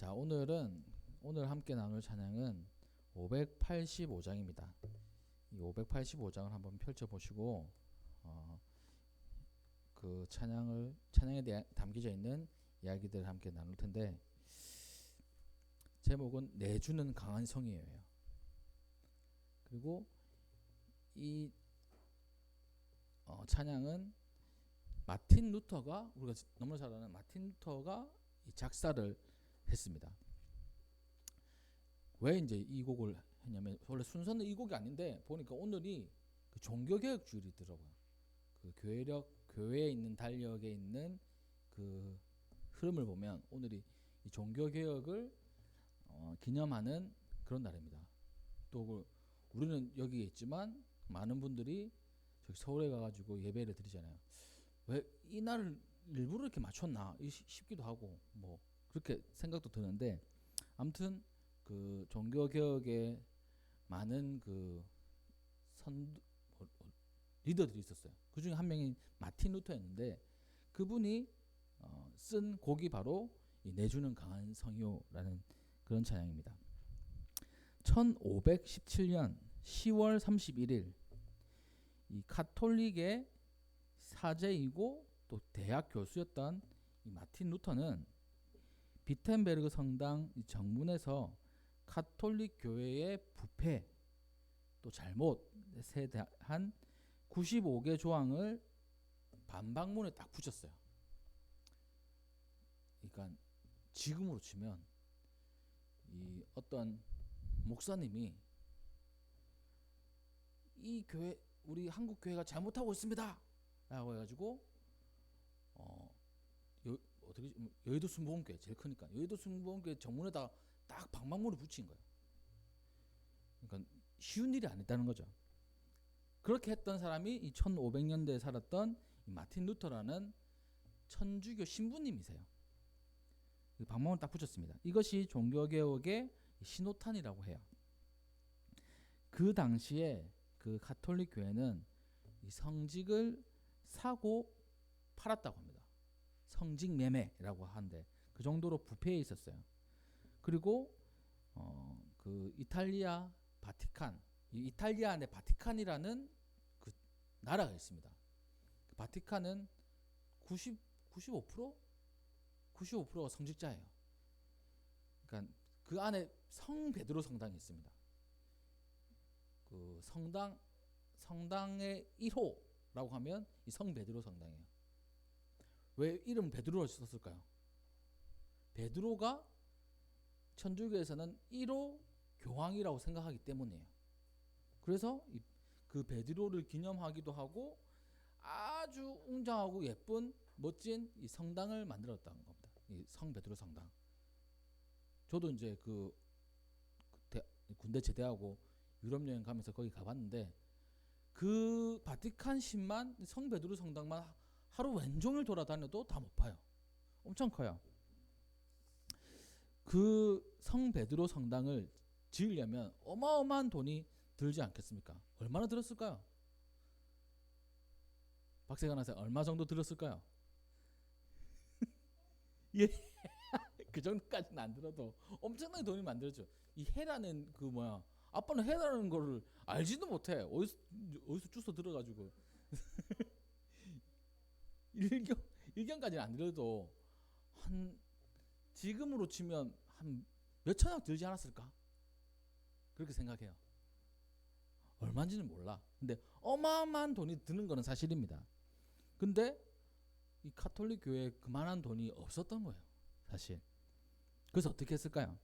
자, 오늘 함께 나눌 찬양은 585장입니다. 이 585장을 한번 펼쳐 보시고 그 찬양에 대해 담겨져 있는 이야기들을 함께 나눌 텐데, 제목은 내주는 강한 성이에요. 그리고 이 찬양은 마틴 루터가, 우리가 너무 잘 아는 마틴 루터가 이 작사를 했습니다. 왜 이제 이 곡을 했냐면, 원래 순서는 이 곡이 아닌데 보니까 오늘이 그 종교개혁 주일이더라고요. 그 교회에 있는 달력에 있는 그 흐름을 보면 오늘이 이 종교개혁을 기념하는 그런 날입니다. 또 우리는 여기에 있지만 많은 분들이 저기 서울에 가가지고 예배를 드리잖아요. 왜 이 날을 일부러 이렇게 맞췄나 싶기도 하고, 뭐 그렇게 생각도 드는데, 아무튼 그 종교개혁에 많은 그 리더들이 있었어요. 그 중에 한 명이 마틴 루터였는데, 그분이 쓴 곡이 바로 이 내주는 강한 성이요라는 그런 찬양입니다. 1517년 10월 31일 이 카톨릭의 사제이고 또 대학 교수였던 이 마틴 루터는 비텐베르그 성당 정문에서 카톨릭 교회의 부패 또 잘못에 대한 95개 조항을 반박문에 딱 붙였어요. 그러니까 지금으로 치면 이 어떤 목사님이 이 교회, 우리 한국 교회가 잘못하고 있습니다 라고 해가지고 여의도 순복음교회 제일 크니까 여의도 순복음교회 정문에다 딱 방망문을 붙인 거예요. 그러니까 쉬운 일이 아니다는 거죠. 그렇게 했던 사람이 이 1500년대에 살았던 이 마틴 루터라는 천주교 신부님이세요. 방망문을 딱 붙였습니다. 이것이 종교개혁의 신호탄이라고 해요. 그 당시에 그 가톨릭 교회는 이 성직을 사고 팔았다고 합니다. 성직 매매라고 하는데 그 정도로 부패해 있었어요. 그리고 그 이탈리아 바티칸, 이 이탈리아 안에 바티칸이라는 그 나라가 있습니다. 그 바티칸은 95%가 성직자예요. 그러니까 그 안에 성 베드로 성당이 있습니다. 그 성당의 1호라고 하면 이 성 베드로 성당이에요. 왜 이름 베드로를 썼을까요? 베드로가 천주교에서는 1호 교황이라고 생각하기 때문이에요. 그래서 그 베드로를 기념하기도 하고 아주 웅장하고 예쁜 멋진 이 성당을 만들었다는 겁니다. 이 성 베드로 성당. 저도 이제 군대 제대하고 유럽 여행 가면서 거기 가봤는데, 그 바티칸 신만 성 베드로 성당만 하루 왼종일 돌아다녀도 다 못 봐요. 엄청 커요. 그 성 베드로 성당을 지으려면 어마어마한 돈이 들지 않겠습니까? 얼마나 들었을까요? 박세관 학생 얼마 정도 들었을까요? 예, 그 정도까지는 안 들어도 엄청나게 돈이 만들었죠. 이 해라는 아빠는 해라는 거를 알지도 못해. 어디서 주워 들어가지고 일경까지는 안 들어도 한 지금으로 치면 한 몇천억 들지 않았을까? 그렇게 생각해요. 얼마인지는 몰라. 근데 어마어마한 돈이 드는 거는 사실입니다. 근데 이 가톨릭 교회에 그만한 돈이 없었던 거예요, 사실. 그래서 어떻게 했을까요?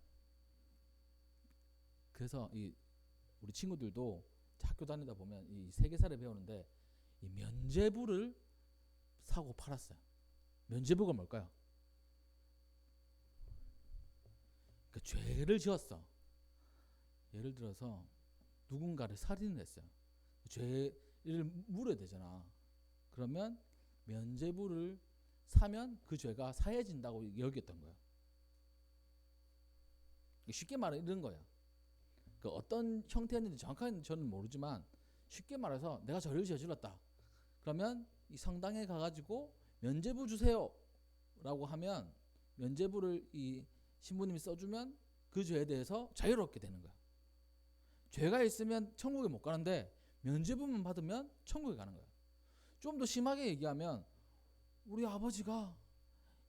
그래서 우리 친구들도 학교 다니다 보면 이 세계사를 배우는데 이 면죄부를 사고 팔았어요. 면죄부가 뭘까요? 그러니까 죄를 지었어. 예를 들어서 누군가를 살인을 했어요. 죄를 물어야 되잖아. 그러면 면죄부를 사면 그 죄가 사해진다고 여겼던 거예요. 쉽게 말하면 이런 거예요. 그 어떤 형태였는지 정확하게 저는 모르지만, 쉽게 말해서 내가 죄를 저질렀다. 그러면 이 성당에 가가지고 면죄부 주세요 라고 하면 면죄부를 이 신부님이 써주면 그 죄에 대해서 자유롭게 되는 거야. 죄가 있으면 천국에 못 가는데 면죄부만 받으면 천국에 가는 거야. 좀 더 심하게 얘기하면 우리 아버지가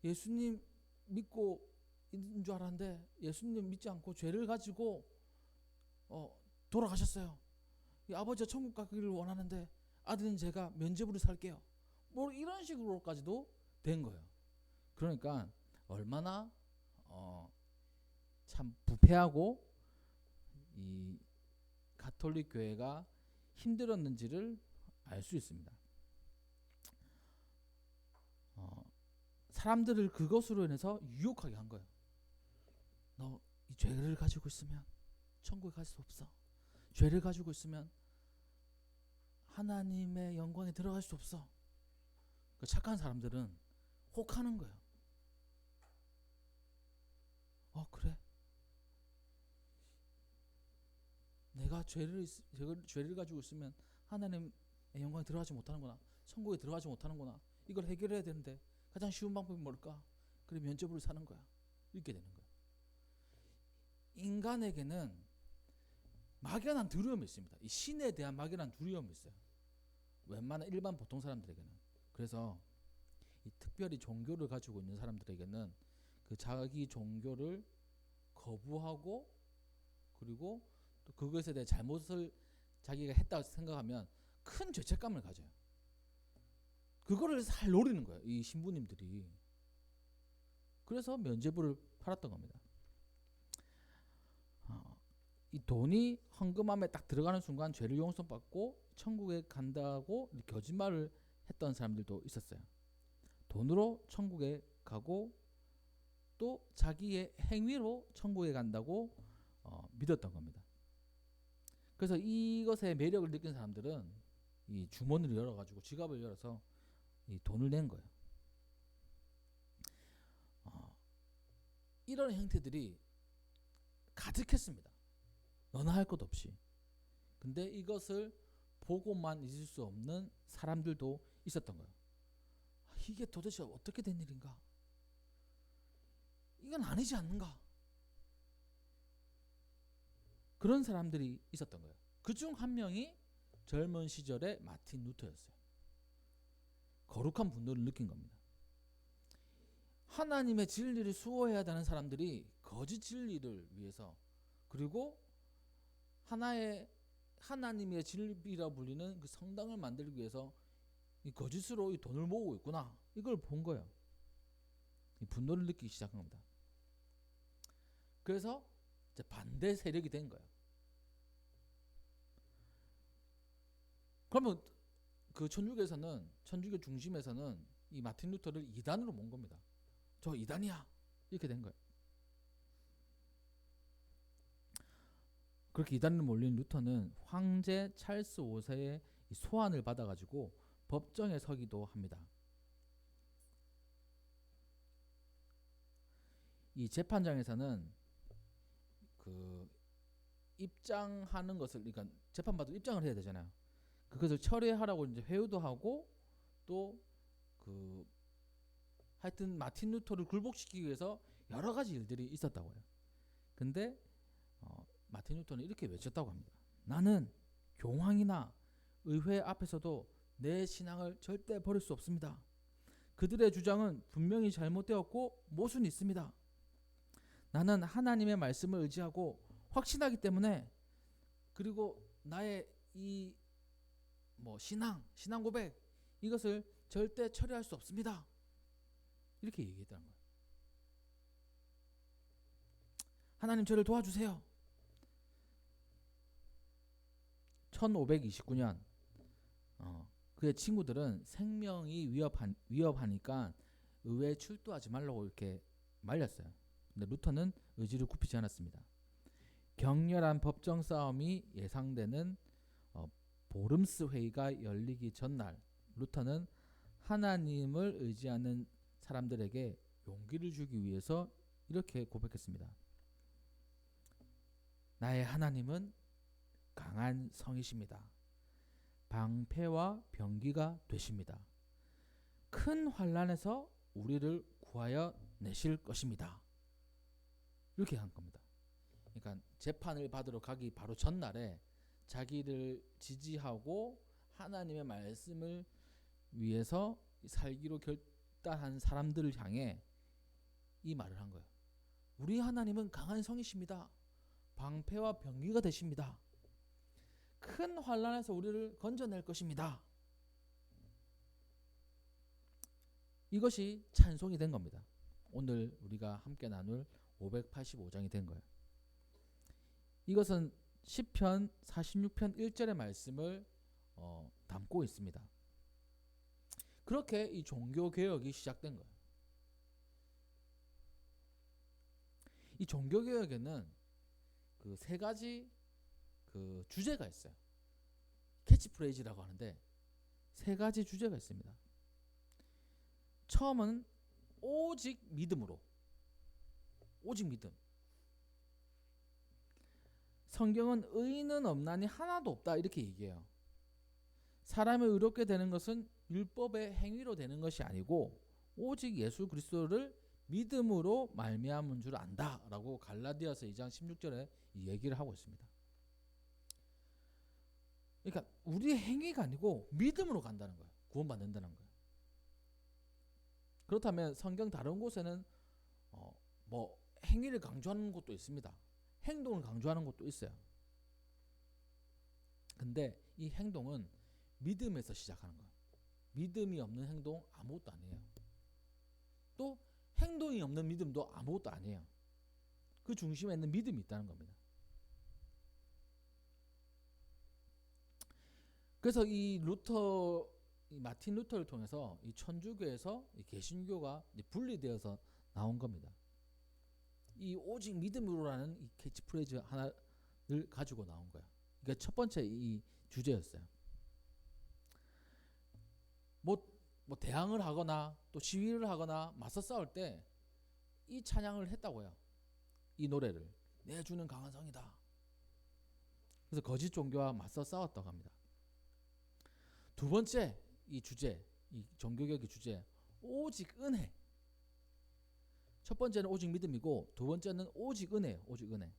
예수님 믿고 있는 줄 알았는데 예수님 믿지 않고 죄를 가지고 돌아가셨어요. 이 아버지가 천국 가기를 원하는데 아들은 제가 면죄부를 살게요. 뭐 이런 식으로까지도 된 거예요. 그러니까 얼마나 참 부패하고 이 가톨릭 교회가 힘들었는지를 알 수 있습니다. 사람들을 그것으로 인해서 유혹하게 한 거예요. 너 이 죄를 가지고 있으면 천국에 갈 수 없어. 죄를 가지고 있으면 하나님의 영광에 들어갈 수 없어. 그 착한 사람들은 혹하는 거예요. 그래? 내가 죄를 가지고 있으면 하나님의 영광에 들어가지 못하는구나. 천국에 들어가지 못하는구나. 이걸 해결해야 되는데 가장 쉬운 방법이 뭘까? 그래, 면죄부를 사는 거야. 이렇게 되는 거야. 인간에게는 막연한 두려움이 있습니다. 이 신에 대한 막연한 두려움이 있어요. 웬만한 일반 보통 사람들에게는. 그래서 이 특별히 종교를 가지고 있는 사람들에게는 그 자기 종교를 거부하고 그리고 또 그것에 대해 잘못을 자기가 했다고 생각하면 큰 죄책감을 가져요. 그거를 잘 노리는 거예요, 이 신부님들이. 그래서 면죄부를 팔았던 겁니다. 이 돈이 헌금함에 딱 들어가는 순간 죄를 용서받고 천국에 간다고 거짓말을 했던 사람들도 있었어요. 돈으로 천국에 가고 또 자기의 행위로 천국에 간다고 믿었던 겁니다. 그래서 이것의 매력을 느낀 사람들은 이 주머니를 열어가지고 지갑을 열어서 이 돈을 낸 거예요. 이런 형태들이 가득했습니다. 너나 할 것 없이. 근데 이것을 보고만 있을 수 없는 사람들도 있었던 거예요. 이게 도대체 어떻게 된 일인가? 이건 아니지 않는가? 그런 사람들이 있었던 거예요. 그중 한 명이 젊은 시절의 마틴 루터였어요. 거룩한 분노를 느낀 겁니다. 하나님의 진리를 수호해야 되는 사람들이 거짓 진리를 위해서 그리고 하나님의 진리라 불리는 그 성당을 만들기 위해서 이 거짓으로 이 돈을 모으고 있구나. 이걸 본 거예요. 이 분노를 느끼기 시작한 겁니다. 그래서 이제 반대 세력이 된 거예요. 그러면 그 천주교 중심에서는 이 마틴 루터를 이단으로 몬 겁니다. 저 이단이야. 이렇게 된 거예요. 그렇게 이단으로 몰린 루터는 황제 찰스 5세의 소환을 받아가지고 법정에 서기도 합니다. 이 재판장에서는 그 입장하는 것을, 그러니까 재판받을 입장을 해야 되잖아요. 그것을 철회하라고 이제 회유도 하고 또 그 하여튼 마틴 루터를 굴복시키기 위해서 여러 가지 일들이 있었다고 해요. 근데 마틴 루터는 이렇게 외쳤다고 합니다. 나는 교황이나 의회 앞에서도 내 신앙을 절대 버릴 수 없습니다. 그들의 주장은 분명히 잘못되었고 모순이 있습니다. 나는 하나님의 말씀을 의지하고 확신하기 때문에 그리고 나의 이 신앙 고백 이것을 절대 처리할 수 없습니다. 이렇게 얘기했다는 거예요. 하나님 저를 도와주세요. 1529년 그의 친구들은 생명이 위협하니까 의회에 출두하지 말라고 이렇게 말렸어요. 근데 루터는 의지를 굽히지 않았습니다. 격렬한 법정 싸움이 예상되는 보름스 회의가 열리기 전날 루터는 하나님을 의지하는 사람들에게 용기를 주기 위해서 이렇게 고백했습니다. 나의 하나님은 강한 성이십니다. 방패와 병기가 되십니다. 큰 환난에서 우리를 구하여 내실 것입니다. 이렇게 한 겁니다. 그러니까 재판을 받으러 가기 바로 전날에 자기를 지지하고 하나님의 말씀을 위해서 살기로 결단한 사람들을 향해 이 말을 한 거예요. 우리 하나님은 강한 성이십니다. 방패와 병기가 되십니다. 큰 환난에서 우리를 건져낼 것입니다. 이것이 찬송이 된 겁니다. 오늘 우리가 함께 나눌 585장이 된 거예요. 이것은 시편 46편 1절의 말씀을 담고 있습니다. 그렇게 이 종교개혁이 시작된 거예요. 이 종교개혁에는 그 세 가지 그 주제가 있어요. 캐치프레이즈라고 하는데 세 가지 주제가 있습니다. 처음은 오직 믿음으로. 오직 믿음. 성경은 의인은 없나니 하나도 없다 이렇게 얘기해요. 사람이 의롭게 되는 것은 율법의 행위로 되는 것이 아니고 오직 예수 그리스도를 믿음으로 말미암은 줄 안다라고 갈라디아서 2장 16절에 이 얘기를 하고 있습니다. 그러니까 우리의 행위가 아니고 믿음으로 간다는 거예요. 구원받는다는 거예요. 그렇다면 성경 다른 곳에는 뭐 행위를 강조하는 것도 있습니다. 행동을 강조하는 것도 있어요. 근데 이 행동은 믿음에서 시작하는 거예요. 믿음이 없는 행동 아무것도 아니에요. 또 행동이 없는 믿음도 아무것도 아니에요. 그 중심에 있는 믿음이 있다는 겁니다. 그래서 이 마틴 루터를 통해서 이 천주교에서 이 개신교가 분리되어서 나온 겁니다. 이 오직 믿음으로라는 이 캐치프레이즈 하나를 가지고 나온 거야. 그러니까 첫 번째 이 주제였어요. 뭐 대항을 하거나 또 시위를 하거나 맞서 싸울 때 이 찬양을 했다고요. 이 노래를 내 주는 강한 성이다. 그래서 거짓 종교와 맞서 싸웠다고 합니다. 두 번째 이 주제, 이 종교개혁의 주제, 오직 은혜. 첫 번째는 오직 믿음이고 두 번째는 오직 은혜예요. 오직 은혜.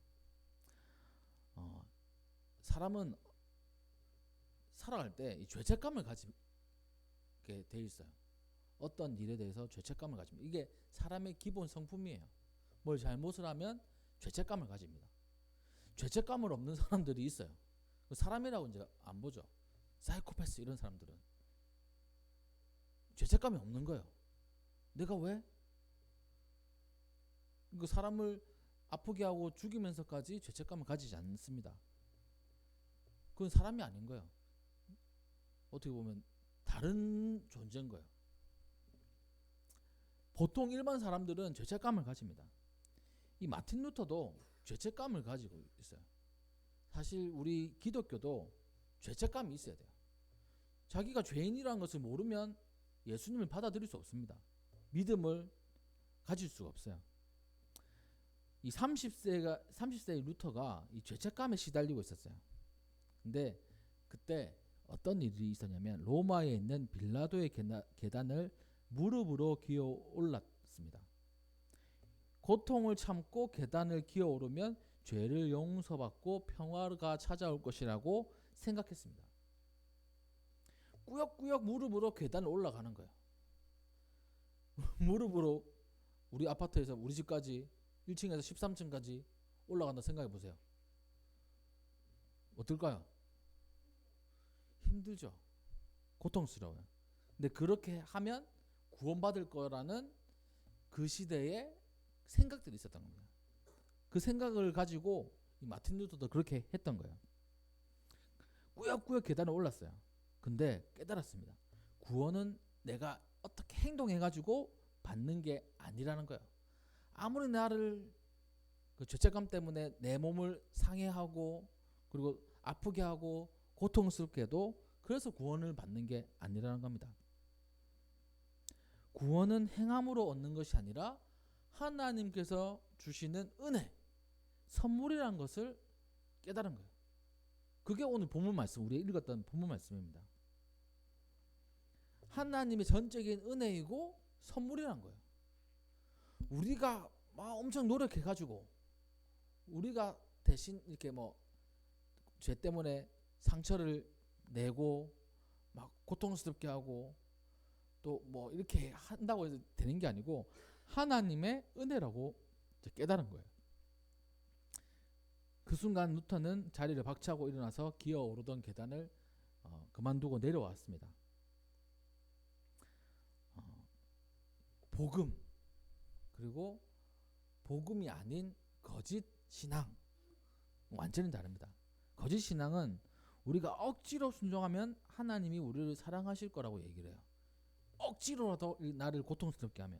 사람은 살아갈 때 이 죄책감을 가지게 돼 있어요. 어떤 일에 대해서 죄책감을 가집니다. 이게 사람의 기본 성품이에요. 뭘 잘못을 하면 죄책감을 가집니다. 죄책감을 없는 사람들이 있어요. 사람이라고 이제 안 보죠. 사이코패스 이런 사람들은 죄책감이 없는 거예요. 내가 왜? 그 사람을 아프게 하고 죽이면서까지 죄책감을 가지지 않습니다. 그건 사람이 아닌 거예요. 어떻게 보면 다른 존재인 거예요. 보통 일반 사람들은 죄책감을 가집니다. 이 마틴 루터도 죄책감을 가지고 있어요. 사실 우리 기독교도 죄책감이 있어야 돼요. 자기가 죄인이라는 것을 모르면 예수님을 받아들일 수 없습니다. 믿음을 가질 수가 없어요. 이 30세의 루터가 이 죄책감에 시달리고 있었어요. 근데 그때 어떤 일이 있었냐면 로마에 있는 빌라도의 계단을 무릎으로 기어 올랐습니다. 고통을 참고 계단을 기어 오르면 죄를 용서받고 평화가 찾아올 것이라고 생각했습니다. 꾸역꾸역 무릎으로 계단을 올라가는 거예요. 무릎으로 우리 아파트에서 우리 집까지 1층에서 13층까지 올라간다 생각해 보세요. 어떨까요? 힘들죠. 고통스러워요. 근데 그렇게 하면 구원받을 거라는 그 시대에 생각들이 있었던 겁니다. 그 생각을 가지고 이 마틴 루터도 그렇게 했던 거예요. 꾸역꾸역 계단을 올랐어요. 근데 깨달았습니다. 구원은 내가 어떻게 행동해가지고 받는 게 아니라는 거예요. 아무리 나를 그 죄책감 때문에 내 몸을 상해하고 그리고 아프게 하고 고통스럽게 해도 그래서 구원을 받는 게 아니라는 겁니다. 구원은 행함으로 얻는 것이 아니라 하나님께서 주시는 은혜, 선물이라는 것을 깨달은 거예요. 그게 오늘 본문 말씀, 우리가 읽었던 본문 말씀입니다. 하나님의 전적인 은혜이고 선물이란 거예요. 우리가 막 엄청 노력해가지고 우리가 대신 이렇게 뭐 죄 때문에 상처를 내고 막 고통스럽게 하고 또 뭐 이렇게 한다고 해서 되는 게 아니고 하나님의 은혜라고 깨달은 거예요. 그 순간 루터는 자리를 박차고 일어나서 기어오르던 계단을 그만두고 내려왔습니다. 복음 그리고 복음이 아닌 거짓 신앙 완전히 다릅니다. 거짓 신앙은 우리가 억지로 순종하면 하나님이 우리를 사랑하실 거라고 얘기를 해요. 억지로라도 나를 고통스럽게 하면.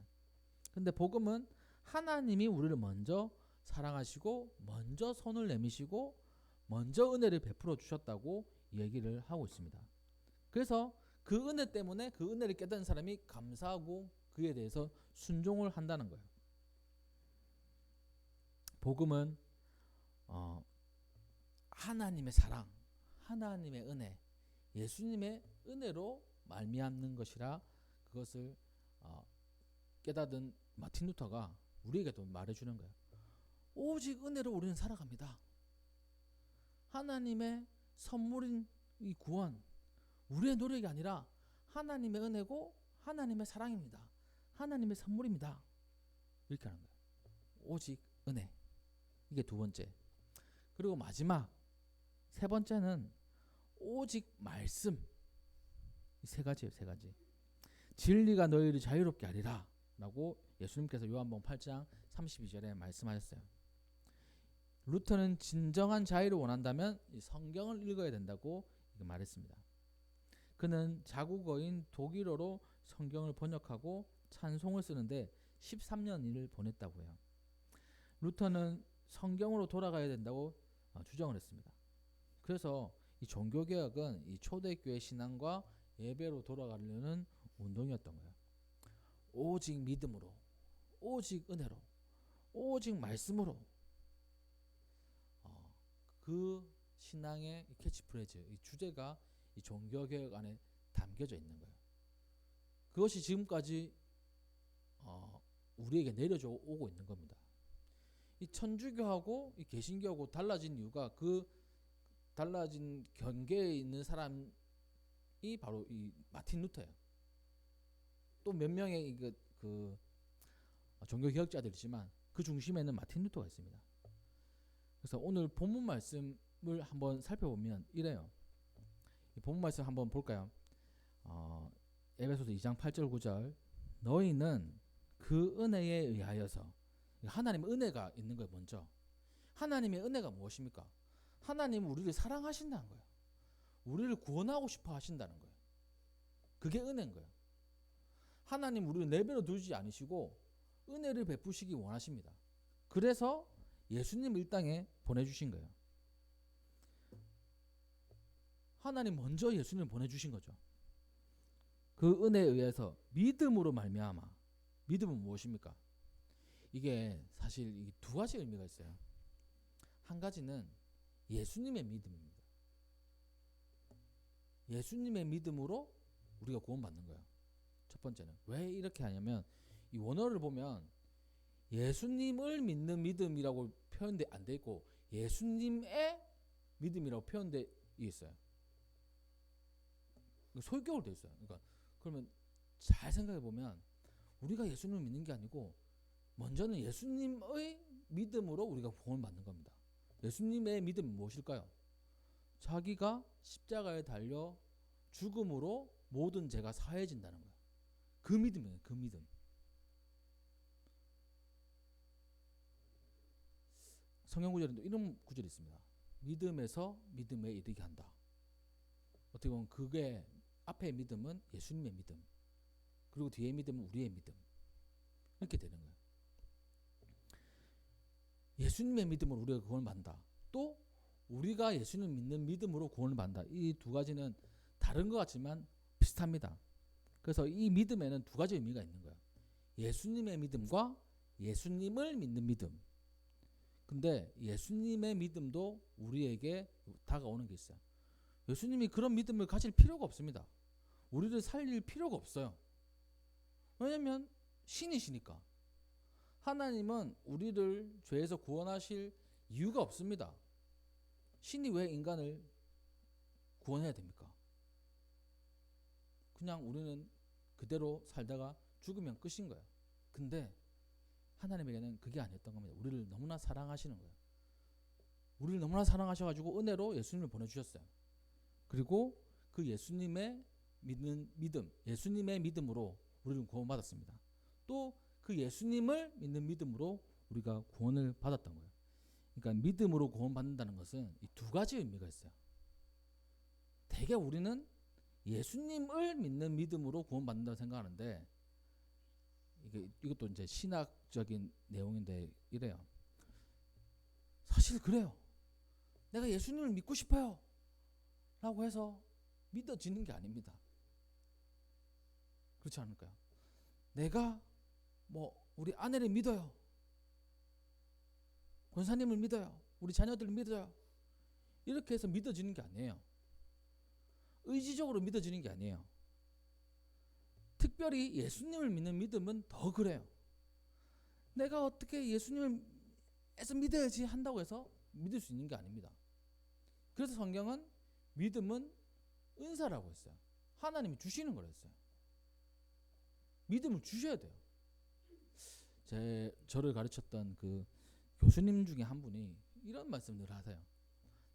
근데 복음은 하나님이 우리를 먼저 사랑하시고 먼저 손을 내미시고 먼저 은혜를 베풀어 주셨다고 얘기를 하고 있습니다. 그래서 그 은혜 때문에 그 은혜를 깨닫는 사람이 감사하고 그에 대해서 순종을 한다는 거예요. 복음은 하나님의 사랑, 하나님의 은혜, 예수님의 은혜로 말미암는 것이라 그것을 깨닫은 마틴 루터가 우리에게도 말해주는 거예요. 오직 은혜로 우리는 살아갑니다. 하나님의 선물인 이 구원, 우리의 노력이 아니라 하나님의 은혜고 하나님의 사랑입니다. 하나님의 선물입니다. 이렇게 하는 거예요. 오직 은혜. 이게 두 번째. 그리고 마지막 세 번째는 오직 말씀. 이 세 가지예요. 세 가지. 진리가 너희를 자유롭게 하리라 라고 예수님께서 요한복음 8장 32절에 말씀하셨어요. 루터는 진정한 자유를 원한다면 이 성경을 읽어야 된다고 말했습니다. 그는 자국어인 독일어로 성경을 번역하고 찬송을 쓰는데 13년을 보냈다고 해요. 루터는 성경으로 돌아가야 된다고 주장을 했습니다. 그래서 이 종교개혁은 이 초대교회 신앙과 예배로 돌아가려는 운동이었던 거예요. 오직 믿음으로, 오직 은혜로, 오직 말씀으로 그 신앙의 캐치프레이즈, 이 주제가 이 종교개혁 안에 담겨져 있는 거예요. 그것이 지금까지 우리에게 내려져 오고 있는 겁니다. 이 천주교하고 이 개신교하고 달라진 이유가 그 달라진 경계에 있는 사람이 바로 이 마틴 루터예요. 또 몇 명의 그 종교 개혁자들이지만 그 중심에는 마틴 루터가 있습니다. 그래서 오늘 본문 말씀을 한번 살펴보면 이래요. 이 본문 말씀 한번 볼까요? 에베소서 2장 8절 9절 너희는 그 은혜에 의하여서 하나님의 은혜가 있는 거예요. 먼저 하나님의 은혜가 무엇입니까? 하나님은 우리를 사랑하신다는 거예요. 우리를 구원하고 싶어 하신다는 거예요. 그게 은혜인 거예요. 하나님 우리를 내버려 두지 않으시고 은혜를 베푸시기 원하십니다. 그래서 예수님 이 땅에 보내주신 거예요. 하나님 먼저 예수님을 보내주신 거죠. 그 은혜에 의해서 믿음으로 말미암아. 믿음은 무엇입니까? 이게 사실 이 두 가지 의미가 있어요. 한 가지는 예수님의 믿음입니다. 예수님의 믿음으로 우리가 구원받는 거예요. 첫 번째는 왜 이렇게 하냐면 이 원어를 보면 예수님을 믿는 믿음이라고 표현돼 안 돼 있고 예수님의 믿음이라고 표현돼 있어요. 소유격으로 돼 있어요. 그러니까 그러면 잘 생각해 보면 우리가 예수님을 믿는 게 아니고 먼저는 예수님의 믿음으로 우리가 구원받는 겁니다. 예수님의 믿음은 무엇일까요? 자기가 십자가에 달려 죽음으로 모든 죄가 사해진다는 거예요. 그 믿음이에요. 그 믿음. 성경 구절에도 이런 구절이 있습니다. 믿음에서 믿음에 이르게 한다. 어떻게 보면 그게 앞에 믿음은 예수님의 믿음, 그리고 뒤에 믿음은 우리의 믿음. 이렇게 되는 거예요. 예수님의 믿음으로 우리가 구원을 받는다. 또 우리가 예수님을 믿는 믿음으로 구원을 받는다. 이 두 가지는 다른 것 같지만 비슷합니다. 그래서 이 믿음에는 두 가지 의미가 있는 거예요. 예수님의 믿음과 예수님을 믿는 믿음. 근데 예수님의 믿음도 우리에게 다가오는 게 있어요. 예수님이 그런 믿음을 가질 필요가 없습니다. 우리를 살릴 필요가 없어요. 왜냐하면 신이시니까. 하나님은 우리를 죄에서 구원하실 이유가 없습니다. 신이 왜 인간을 구원해야 됩니까? 그냥 우리는 그대로 살다가 죽으면 끝인 거예요. 근데 하나님에게는 그게 아니었던 겁니다. 우리를 너무나 사랑하시는 거예요. 우리를 너무나 사랑하셔가지고 은혜로 예수님을 보내주셨어요. 그리고 그 예수님의 믿는 믿음, 예수님의 믿음으로 우리는 구원받았습니다. 또 그 예수님을 믿는 믿음으로 우리가 구원을 받았던 거예요. 그러니까 믿음으로 구원받는다는 것은 이 두 가지 의미가 있어요. 대개 우리는 예수님을 믿는 믿음으로 구원받는다고 생각하는데, 이것도 이제 신학적인 내용인데 이래요. 사실 그래요. 내가 예수님을 믿고 싶어요 라고 해서 믿어지는 게 아닙니다. 그렇지 않을까요? 내가 우리 아내를 믿어요, 권사님을 믿어요, 우리 자녀들을 믿어요, 이렇게 해서 믿어지는 게 아니에요. 의지적으로 믿어지는 게 아니에요. 특별히 예수님을 믿는 믿음은 더 그래요. 내가 어떻게 예수님을 해서 믿어야지 한다고 해서 믿을 수 있는 게 아닙니다. 그래서 성경은 믿음은 은사라고 했어요. 하나님이 주시는 거랬어요. 믿음을 주셔야 돼요. 저를 가르쳤던 그 교수님 중에 한 분이 이런 말씀을 하세요.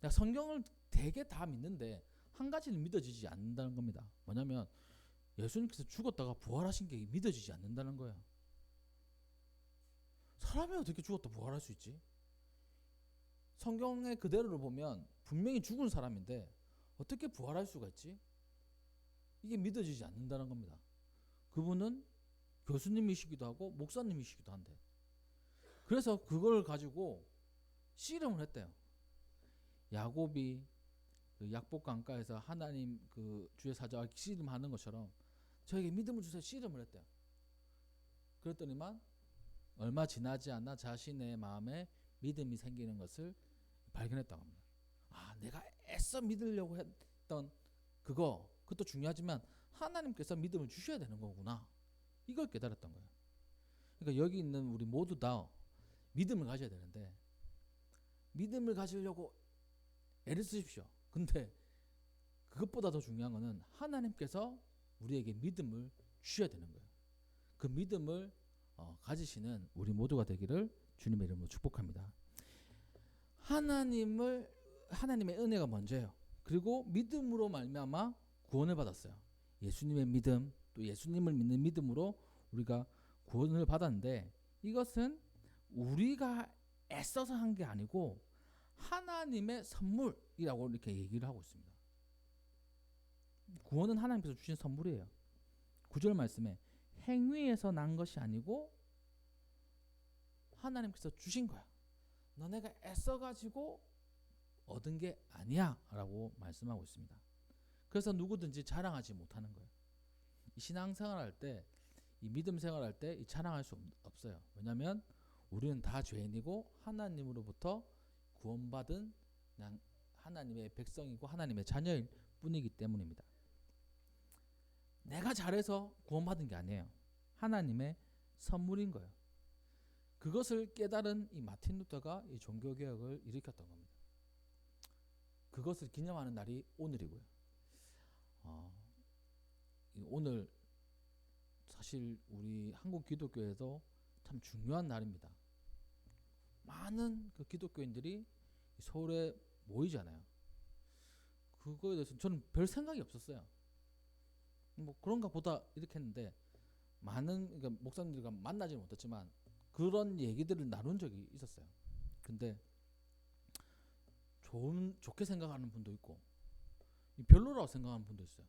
내가 성경을 되게 다 믿는데 한 가지는 믿어지지 않는다는 겁니다. 뭐냐면 예수님께서 죽었다가 부활하신 게 믿어지지 않는다는 거예요. 사람이 어떻게 죽었다 부활할 수 있지? 성경의 그대로를 보면 분명히 죽은 사람인데 어떻게 부활할 수가 있지? 이게 믿어지지 않는다는 겁니다. 그분은 교수님이시기도 하고 목사님이시기도 한데, 그래서 그걸 가지고 씨름을 했대요. 야곱이 그 약복 강가에서 하나님 그 주의 사자와 씨름하는 것처럼 저에게 믿음을 주세요 씨름을 했대요. 그랬더니만 얼마 지나지 않아 자신의 마음에 믿음이 생기는 것을 발견했다고 합니다. 아, 내가 애써 믿으려고 했던 그것도 중요하지만 하나님께서 믿음을 주셔야 되는 거구나, 이걸 깨달았던 거예요. 그러니까 여기 있는 우리 모두 다 믿음을 가져야 되는데, 믿음을 가지려고 애를 쓰십시오. 근데 그것보다 더 중요한 거는 하나님께서 우리에게 믿음을 주셔야 되는 거예요. 그 믿음을 가지시는 우리 모두가 되기를 주님의 이름으로 축복합니다. 하나님의 은혜가 먼저예요. 그리고 믿음으로 말미암아 구원을 받았어요. 예수님의 믿음, 또 예수님을 믿는 믿음으로 우리가 구원을 받았는데, 이것은 우리가 애써서 한 게 아니고 하나님의 선물이라고 이렇게 얘기를 하고 있습니다. 구원은 하나님께서 주신 선물이에요. 9절 말씀에 행위에서 난 것이 아니고 하나님께서 주신 거야. 너네가 애써가지고 얻은 게 아니야 라고 말씀하고 있습니다. 그래서 누구든지 자랑하지 못하는 거예요. 이 신앙생활 할 때, 이 믿음 생활 할 때 자랑할 수 없어요. 왜냐하면 우리는 다 죄인이고 하나님으로부터 구원받은 그냥 하나님의 백성이고 하나님의 자녀일 뿐이기 때문입니다. 내가 잘해서 구원받은 게 아니에요. 하나님의 선물인 거예요. 그것을 깨달은 이 마틴 루터가 이 종교개혁을 일으켰던 겁니다. 그것을 기념하는 날이 오늘이고요. 오늘 사실 우리 한국 기독교에도 참 중요한 날입니다. 많은 그 기독교인들이 서울에 모이잖아요. 그거에 대해서 저는 별 생각이 없었어요. 그런가 보다 이렇게 했는데, 그러니까 목사님들과 만나지는 못했지만 그런 얘기들을 나눈 적이 있었어요. 근데 좋게 생각하는 분도 있고 별로라고 생각하는 분도 있어요.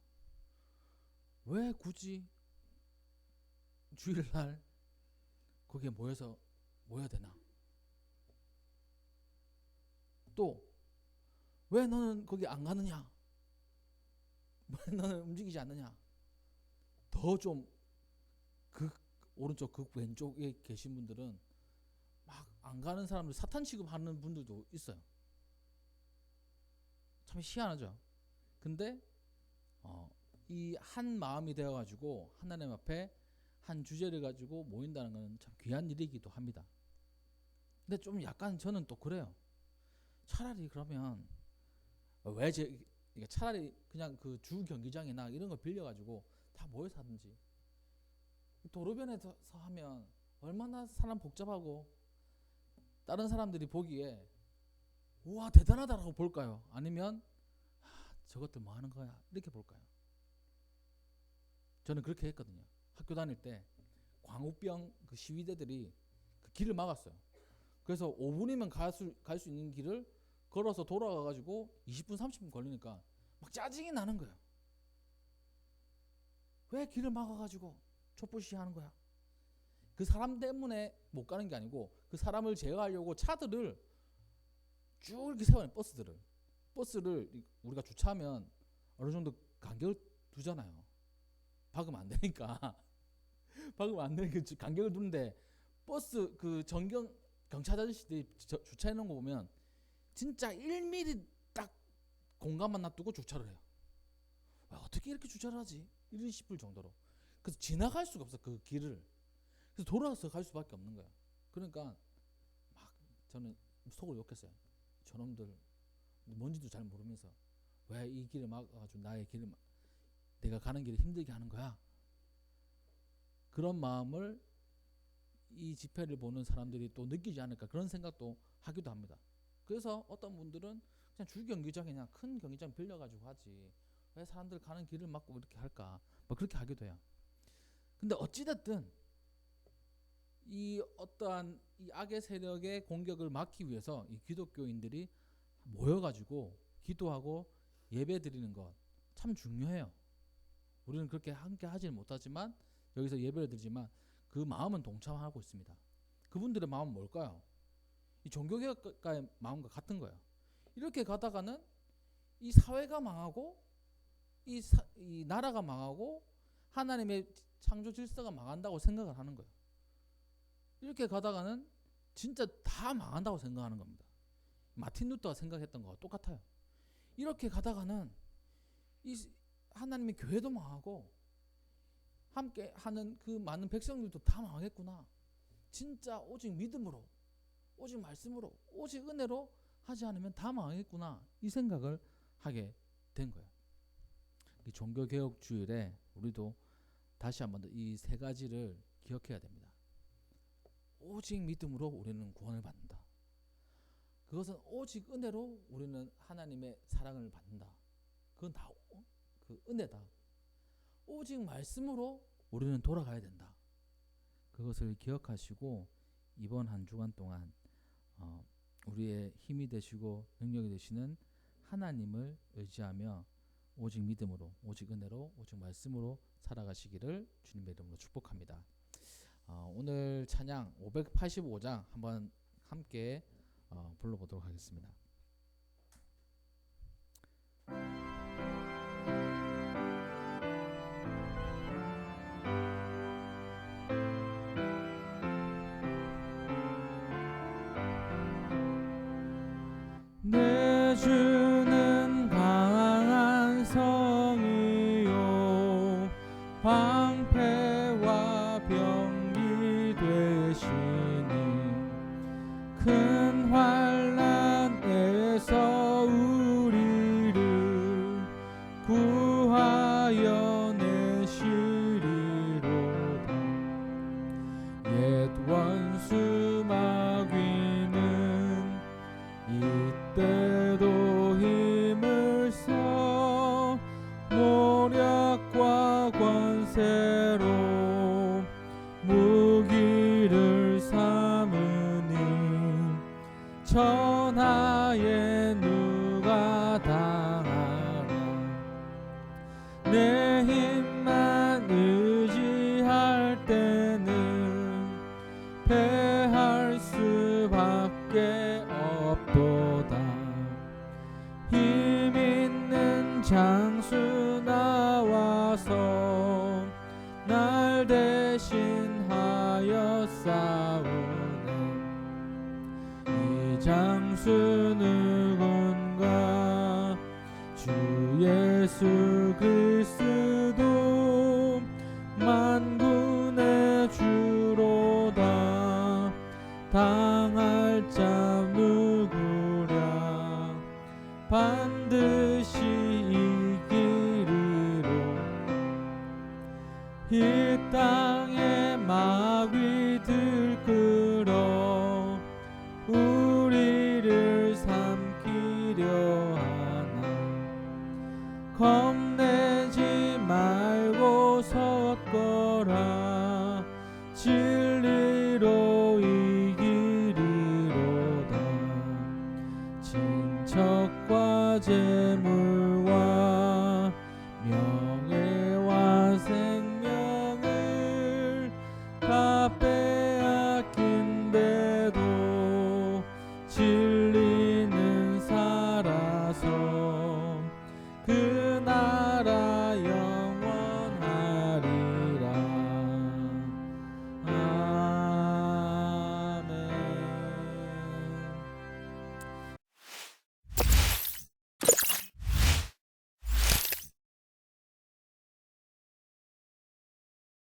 왜 굳이 주일날 거기에 모여야 되나? 또 왜 너는 거기 안 가느냐? 왜 너는 움직이지 않느냐? 더 좀 극 오른쪽 극 왼쪽에 계신 분들은 막 안 가는 사람들 사탄 취급하는 분들도 있어요. 참 희한하죠. 근데 이 한 마음이 되어가지고 하나님 앞에 한 주제를 가지고 모인다는 것은 참 귀한 일이기도 합니다. 근데 좀 약간 저는 또 그래요. 차라리 그러면 차라리 그냥 그 주 경기장이나 이런 거 빌려가지고 다 모여서 하든지, 도로변에서 하면 얼마나 사람 복잡하고 다른 사람들이 보기에 우와 대단하다라고 볼까요? 아니면 저것들 뭐 하는 거야 이렇게 볼까요? 저는 그렇게 했거든요. 학교 다닐 때 광우병 그 시위대들이 그 길을 막았어요. 그래서 5분이면 갈 수 있는 길을 걸어서 돌아가가지고 20분 30분 걸리니까 막 짜증이 나는 거예요. 왜 길을 막아가지고 촛불 시위하는 거야? 그 사람 때문에 못 가는 게 아니고 그 사람을 제어하려고 차들을 쭉 이렇게 세워요. 버스를 우리가 주차하면 어느 정도 간격을 두잖아요. 박으면 안 되니까 박으면 안 되니까 간격을 두는데, 버스 그 경찰 아저씨들이 주차해 놓은 거 보면 진짜 1mm 딱 공간만 놔두고 주차를 해요. 와, 어떻게 이렇게 주차를 하지? 이런 싶을 정도로. 그래서 지나갈 수가 없어 그 길을. 그래서 돌아서 갈 수밖에 없는 거야. 그러니까 막 저는 속으로 욕했어요. 저놈들 뭔지도 잘 모르면서 왜 이 길을 막아가지고 내가 가는 길을 힘들게 하는 거야. 그런 마음을 이 집회를 보는 사람들이 또 느끼지 않을까, 그런 생각도 하기도 합니다. 그래서 어떤 분들은 그냥 주 경기장이냐 큰 경기장 빌려가지고 하지 왜 사람들 가는 길을 막고 이렇게 할까, 뭐 그렇게 하기도 해요. 근데 어찌됐든 이 어떠한 이 악의 세력의 공격을 막기 위해서 이 기독교인들이 모여가지고 기도하고 예배 드리는 것 참 중요해요. 우리는 그렇게 함께 하지는 못하지만, 여기서 예배를 드리지만 그 마음은 동참하고 있습니다. 그분들의 마음은 뭘까요? 이 종교개혁가의 마음과 같은 거예요. 이렇게 가다가는 이 사회가 망하고 이 나라가 망하고 하나님의 창조 질서가 망한다고 생각을 하는 거예요. 이렇게 가다가는 진짜 다 망한다고 생각하는 겁니다. 마틴 루터가 생각했던 거와 똑같아요. 이렇게 가다가는 이 하나님의 교회도 망하고 함께 하는 그 많은 백성들도 다 망하겠구나. 진짜 오직 믿음으로, 오직 말씀으로, 오직 은혜로 하지 않으면 다 망하겠구나, 이 생각을 하게 된 거예요. 이 종교개혁 주일에 우리도 다시 한번 더 이 세 가지를 기억해야 됩니다. 오직 믿음으로 우리는 구원을 받는다. 그것은 오직 은혜로 우리는 하나님의 사랑을 받는다. 그건 다 그 은혜다. 오직 말씀으로 우리는 돌아가야 된다. 그것을 기억하시고 이번 한 주간 동안 우리의 힘이 되시고 능력이 되시는 하나님을 의지하며 오직 믿음으로, 오직 은혜로, 오직 말씀으로 살아가시기를 주님의 이름으로 축복합니다. 오늘 찬양 585장 한번 함께 불러보도록 하겠습니다. 내 주는 강한 성이요 방패와 병기 되시니 큰 환난에서 우리를 구하여 내시리로다. 옛 원수 마귀는 이때도 힘을 써 노력과 권세로 무기를 삼으니 천하에 누가 당하나. 내 힘만 의지할 때는 패할 수밖에 없도다. 힘 있는 장수 나와서 날 대신하여 싸우네. 이 장수 누군가? 주 예수 그리스도 만군의 주로다. 당할 자 누구랴? 이 땅에 마귀 들끓어 우리를 삼키려 하나 겁내지 말고 섰거라